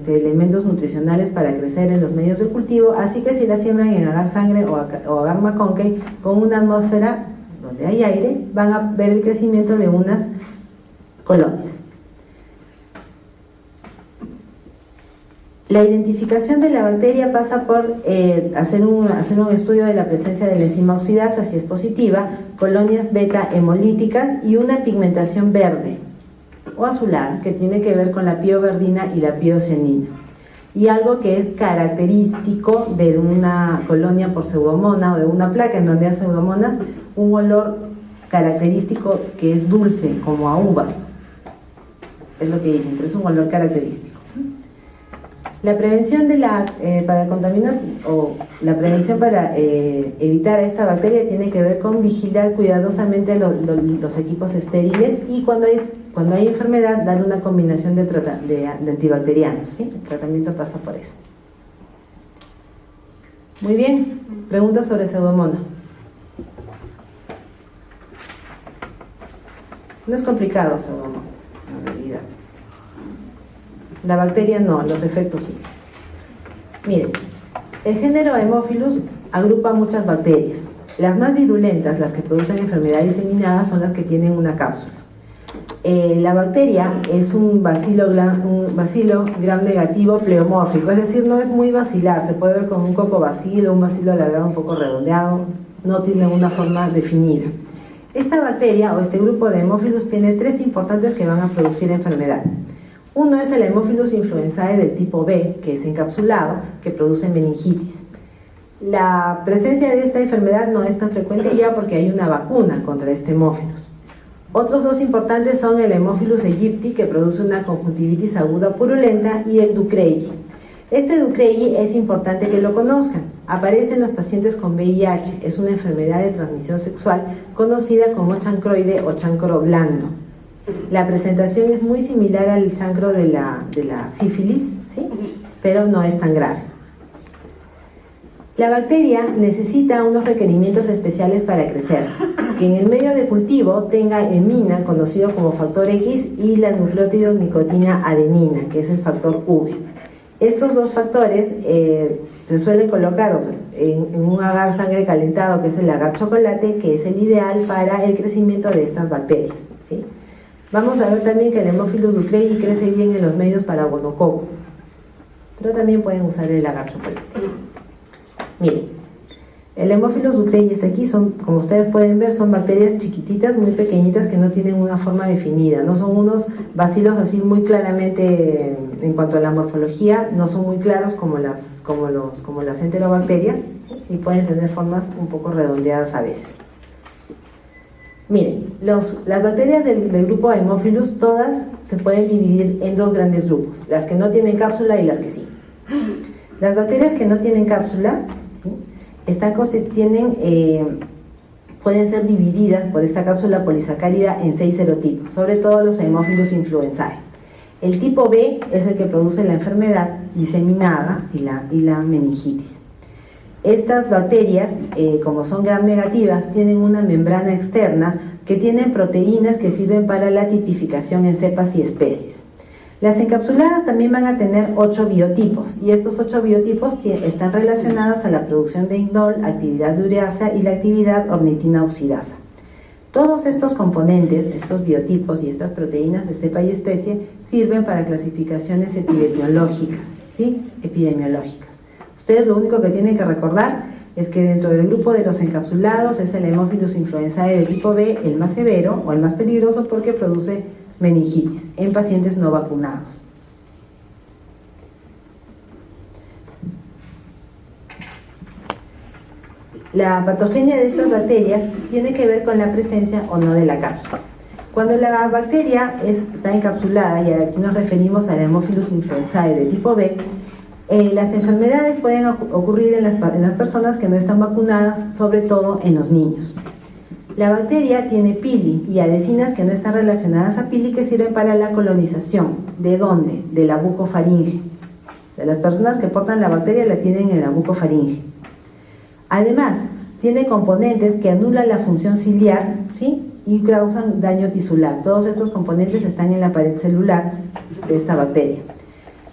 elementos nutricionales para crecer en los medios de cultivo, así que si la siembran en agar sangre o agar maconcay con una atmósfera donde hay aire, van a ver el crecimiento de unas colonias. La identificación de la bacteria pasa por hacer un estudio de la presencia de la enzima oxidasa, si es positiva, colonias beta hemolíticas y una pigmentación verde o azulada que tiene que ver con la pioverdina y la piocianina. Y algo que es característico de una colonia por Pseudomonas o de una placa en donde hay Pseudomonas, un olor característico que es dulce, como a uvas. Es lo que dicen, pero es un olor característico. La prevención para contaminar o la prevención para evitar a esta bacteria tiene que ver con vigilar cuidadosamente los equipos estériles y cuando hay enfermedad dar una combinación de antibacterianos, ¿sí? El tratamiento pasa por eso. Muy bien, preguntas sobre Pseudomonas. No es complicado Pseudomonas, en realidad. La bacteria no, los efectos sí. Miren, el género Haemophilus agrupa muchas bacterias. Las más virulentas, las que producen enfermedad diseminada, son las que tienen una cápsula. La bacteria es un bacilo gram negativo pleomórfico, es decir, no es muy bacilar, se puede ver como un cocobacilo, un bacilo alargado un poco redondeado, no tiene una forma definida. Esta bacteria o este grupo de Haemophilus tiene tres importantes que van a producir enfermedad. Uno es el Haemophilus influenzae del tipo B, que es encapsulado, que produce meningitis. La presencia de esta enfermedad no es tan frecuente ya porque hay una vacuna contra este Haemophilus. Otros dos importantes son el Haemophilus aegypti, que produce una conjuntivitis aguda purulenta, y el Ducreyi. Este Ducreyi es importante que lo conozcan. Aparece en los pacientes con VIH, es una enfermedad de transmisión sexual conocida como chancroide o chancro blando. La presentación es muy similar al chancro de la sífilis, ¿sí? Pero no es tan grave. La bacteria necesita unos requerimientos especiales para crecer, que en el medio de cultivo tenga hemina, conocido como factor X, y la nucleótido nicotina adenina, que es el factor V. Estos dos factores se suelen colocar en un agar sangre calentado, que es el agar chocolate, que es el ideal para el crecimiento de estas bacterias, ¿sí? Vamos a ver también que el Haemophilus ducreyi crece bien en los medios para gonococo, pero también pueden usar el agar chocolate. Miren, el Haemophilus ducreyi está aquí, como ustedes pueden ver, son bacterias chiquititas, muy pequeñitas, que no tienen una forma definida, no son unos bacilos así muy claramente, en cuanto a la morfología, no son muy claros como las enterobacterias, ¿sí? Y pueden tener formas un poco redondeadas a veces. Miren, las bacterias del grupo Haemophilus todas se pueden dividir en dos grandes grupos, las que no tienen cápsula y las que sí. Las bacterias que no tienen cápsula, ¿sí?, pueden ser divididas por esta cápsula polisacárida en 6 serotipos, sobre todo los Haemophilus influenzae. El tipo B es el que produce la enfermedad diseminada y la meningitis. Estas bacterias, como son gram negativas, tienen una membrana externa que tienen proteínas que sirven para la tipificación en cepas y especies. Las encapsuladas también van a tener 8 biotipos, y estos 8 biotipos están relacionados a la producción de indol, actividad de ureasa y la actividad ornitina oxidasa. Todos estos componentes, estos biotipos y estas proteínas de cepa y especie sirven para clasificaciones epidemiológicas, ¿sí? Epidemiológicas. Ustedes lo único que tienen que recordar es que dentro del grupo de los encapsulados es el Haemophilus influenzae de tipo B el más severo o el más peligroso porque produce meningitis en pacientes no vacunados. La patogenia de estas bacterias tiene que ver con la presencia o no de la cápsula. Cuando la bacteria está encapsulada, y aquí nos referimos al Haemophilus influenzae de tipo B, las enfermedades pueden ocurrir en las personas que no están vacunadas, sobre todo en los niños. La bacteria tiene pili y adhesinas que no están relacionadas a pili, que sirven para la colonización. ¿De dónde? De la bucofaringe. De las personas que portan la bacteria la tienen en la bucofaringe. Además, tiene componentes que anulan la función ciliar, ¿sí?, y causan daño tisular. Todos estos componentes están en la pared celular de esta bacteria.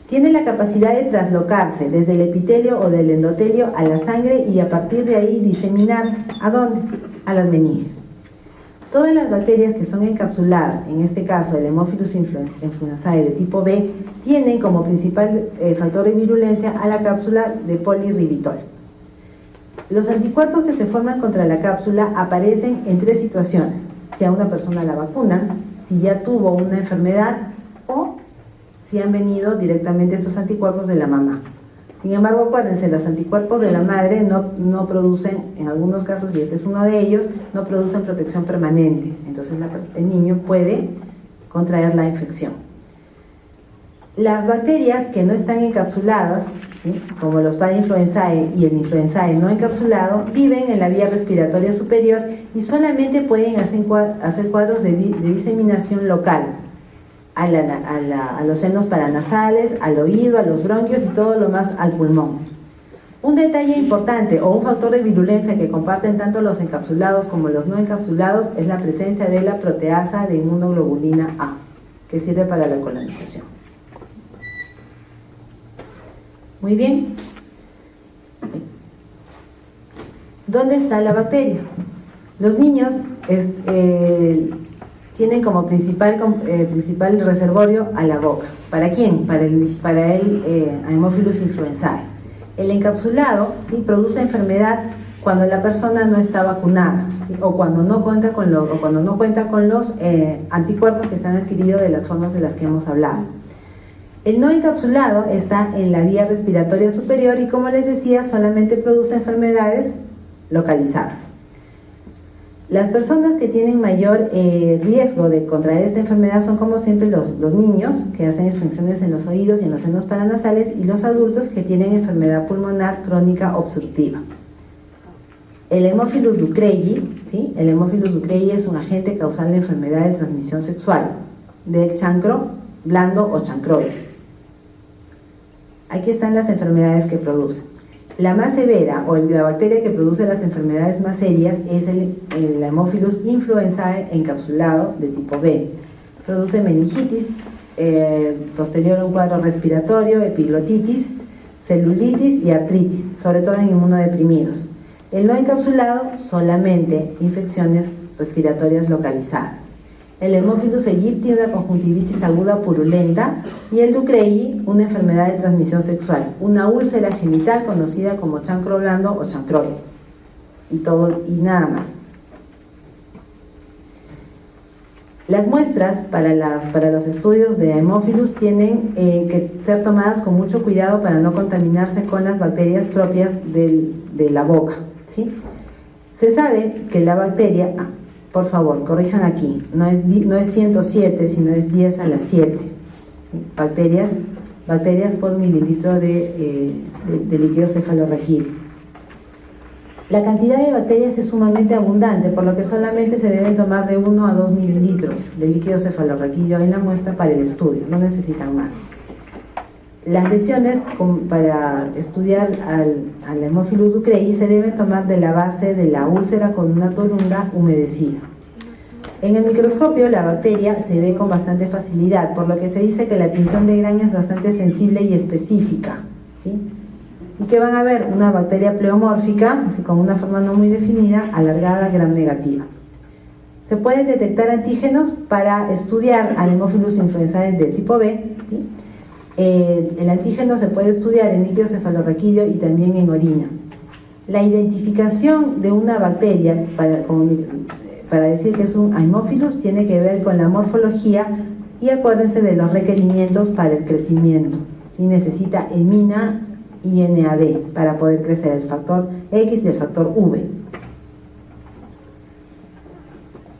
Tiene la capacidad de traslocarse desde el epitelio o del endotelio a la sangre y a partir de ahí diseminarse. ¿A dónde? A las meninges. Todas las bacterias que son encapsuladas, en este caso el Haemophilus influenzae de tipo B, tienen como principal factor de virulencia a la cápsula de polirribitol. Los anticuerpos que se forman contra la cápsula aparecen en 3 situaciones: si a una persona la vacunan, si ya tuvo una enfermedad o si han venido directamente estos anticuerpos de la mamá. Sin embargo, acuérdense, los anticuerpos de la madre no producen, en algunos casos, y este es uno de ellos, no producen protección permanente. Entonces el niño puede contraer la infección. Las bacterias que no están encapsuladas, ¿sí?, como los Parainfluenzae y el Influenzae no encapsulado, viven en la vía respiratoria superior y solamente pueden hacer cuadros de diseminación local a los senos paranasales, al oído, a los bronquios y todo lo más al pulmón. Un detalle importante o un factor de virulencia que comparten tanto los encapsulados como los no encapsulados es la presencia de la proteasa de inmunoglobulina A, que sirve para la colonización. Muy bien. ¿Dónde está la bacteria? Los niños tienen como principal reservorio a la boca. ¿Para quién? Para el Haemophilus influenzae. El encapsulado, ¿sí?, produce enfermedad cuando la persona no está vacunada, ¿sí?, o cuando no cuenta con los anticuerpos que se han adquirido de las formas de las que hemos hablado. El no encapsulado está en la vía respiratoria superior y, como les decía, solamente produce enfermedades localizadas. Las personas que tienen mayor riesgo de contraer esta enfermedad son, como siempre, los niños, que hacen infecciones en los oídos y en los senos paranasales, y los adultos que tienen enfermedad pulmonar crónica obstructiva. El Haemophilus ducreyi, ¿sí?, el Haemophilus ducreyi es un agente causal de enfermedad de transmisión sexual del chancro blando o chancroide. Aquí están las enfermedades que produce. La más severa, o la bacteria que produce las enfermedades más serias, es el Haemophilus influenzae encapsulado de tipo B. Produce meningitis, posterior a un cuadro respiratorio, epiglotitis, celulitis y artritis, sobre todo en inmunodeprimidos. El no encapsulado, solamente infecciones respiratorias localizadas. el Haemophilus aegypti una conjuntivitis aguda purulenta y el Ducreyi una enfermedad de transmisión sexual, una úlcera genital conocida como chancro blando o chancroide y nada más. Las muestras para los estudios de Haemophilus tienen que ser tomadas con mucho cuidado para no contaminarse con las bacterias propias de la boca, ¿sí? Se sabe que la bacteria, por favor, corrijan aquí, no es 107, sino es 10 a la 7, ¿sí? Bacterias por mililitro de líquido cefalorraquídeo. La cantidad de bacterias es sumamente abundante, por lo que solamente se deben tomar de 1 a 2 mililitros de líquido cefalorraquídeo en la muestra para el estudio, no necesitan más. Las lesiones para estudiar al Haemophilus ducreyi se deben tomar de la base de la úlcera con una tolunda humedecida. En el microscopio la bacteria se ve con bastante facilidad, por lo que se dice que la tinción de Gram es bastante sensible y específica, ¿sí? Y que van a ver una bacteria pleomórfica, así con una forma no muy definida, alargada, gram negativa. Se pueden detectar antígenos para estudiar al Haemophilus influenzae de tipo B, ¿sí? El antígeno se puede estudiar en líquido cefalorraquídeo y también en orina. La identificación de una bacteria para decir que es un Haemophilus tiene que ver con la morfología y acuérdense de los requerimientos para el crecimiento, ¿sí? Necesita hemina y NAD para poder crecer, el factor X y el factor V.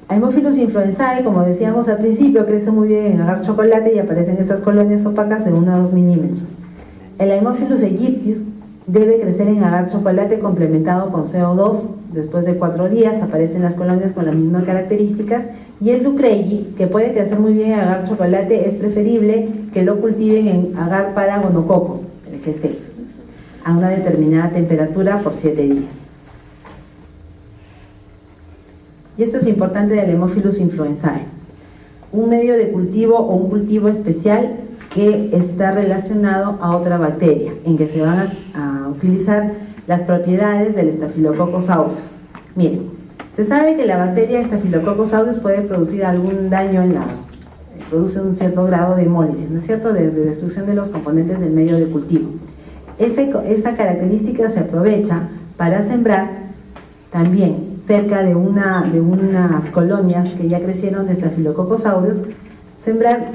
Haemophilus influenzae, como decíamos al principio, crece muy bien en agar chocolate y aparecen estas colonias opacas de 1 a 2 milímetros. El Haemophilus aegypti debe crecer en agar chocolate complementado con CO2. Después de 4 días aparecen las colonias con las mismas características, y el Ducreyi, que puede crecer muy bien en agar chocolate, es preferible que lo cultiven en agar para gonococo, el GC, a una determinada temperatura por 7 días. Y esto es lo importante del Haemophilus influenzae: un medio de cultivo o un cultivo especial que está relacionado a otra bacteria, en que se van a utilizar las propiedades del Staphylococcus aureus. Miren, se sabe que la bacteria Staphylococcus aureus puede producir algún daño produce un cierto grado de hemólisis, ¿no es cierto?, de destrucción de los componentes del medio de cultivo. Esa característica se aprovecha para sembrar también cerca de unas colonias que ya crecieron de Staphylococcus aureus, sembrar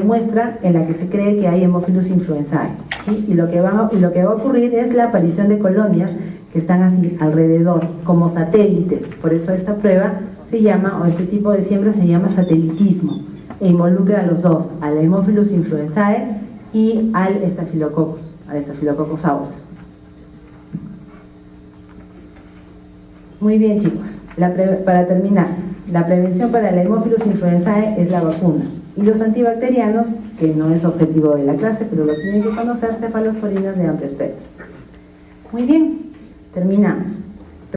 muestra en la que se cree que hay Haemophilus influenzae, ¿sí? Y lo que va a ocurrir es la aparición de colonias que están así alrededor, como satélites. Por eso esta prueba se llama, o este tipo de siembra se llama satelitismo, e involucra a los dos, al Haemophilus influenzae y al Staphylococcus aureus. Muy bien, chicos, para terminar, la prevención para el Haemophilus influenzae es la vacuna, y los antibacterianos, que no es objetivo de la clase, pero lo tienen que conocer, cefalosporinas de amplio espectro. Muy bien, terminamos.